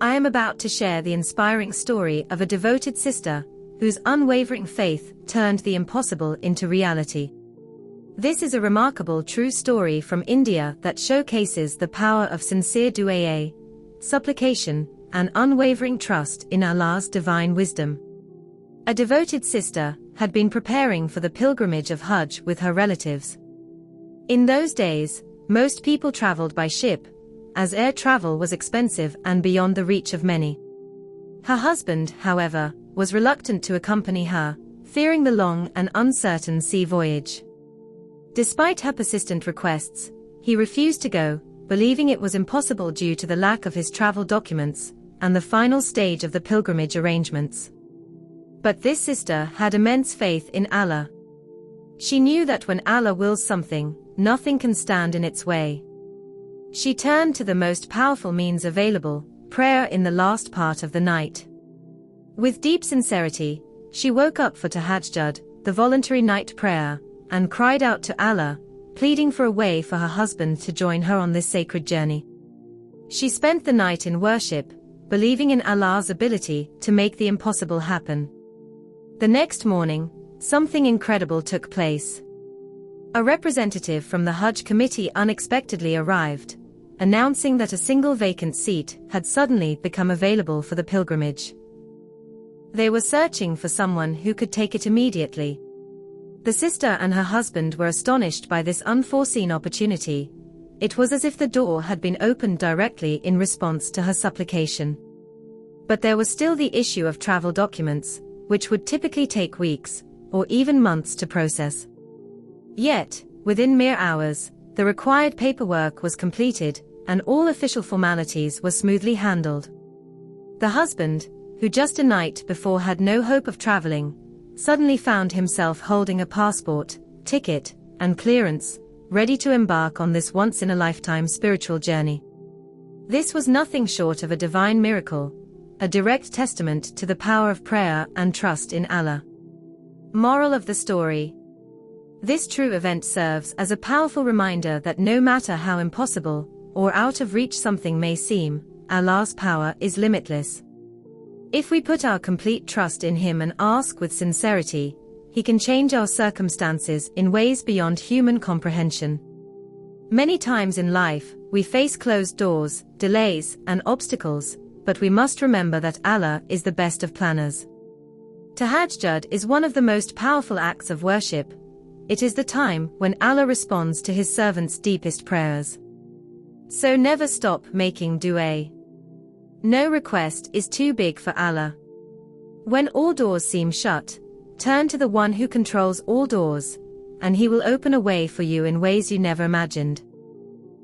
I am about to share the inspiring story of a devoted sister whose unwavering faith turned the impossible into reality. This is a remarkable true story from India that showcases the power of sincere dua, supplication, and unwavering trust in Allah's divine wisdom. A devoted sister had been preparing for the pilgrimage of Hajj with her relatives. In those days, most people traveled by ship, as air travel was expensive and beyond the reach of many. Her husband, however, was reluctant to accompany her, fearing the long and uncertain sea voyage. Despite her persistent requests, he refused to go, believing it was impossible due to the lack of his travel documents and the final stage of the pilgrimage arrangements. But this sister had immense faith in Allah. She knew that when Allah wills something, nothing can stand in its way. She turned to the most powerful means available, prayer in the last part of the night. With deep sincerity, she woke up for Tahajjud, the voluntary night prayer, and cried out to Allah, pleading for a way for her husband to join her on this sacred journey. She spent the night in worship, believing in Allah's ability to make the impossible happen. The next morning, something incredible took place. A representative from the Hajj committee unexpectedly arrived, announcing that a single vacant seat had suddenly become available for the pilgrimage. They were searching for someone who could take it immediately. The sister and her husband were astonished by this unforeseen opportunity. It was as if the door had been opened directly in response to her supplication. But there was still the issue of travel documents, which would typically take weeks, or even months to process. Yet, within mere hours, the required paperwork was completed, and all official formalities were smoothly handled. The husband, who just a night before had no hope of traveling, suddenly found himself holding a passport, ticket, and clearance, ready to embark on this once-in-a-lifetime spiritual journey. This was nothing short of a divine miracle, a direct testament to the power of prayer and trust in Allah. Moral of the story: this true event serves as a powerful reminder that no matter how impossible or out of reach something may seem, Allah's power is limitless. If we put our complete trust in Him and ask with sincerity, He can change our circumstances in ways beyond human comprehension. Many times in life, we face closed doors, delays, and obstacles, but we must remember that Allah is the best of planners. Tahajjud is one of the most powerful acts of worship. It is the time when Allah responds to His servants' deepest prayers. So never stop making dua. No request is too big for Allah. When all doors seem shut, turn to the one who controls all doors, and He will open a way for you in ways you never imagined.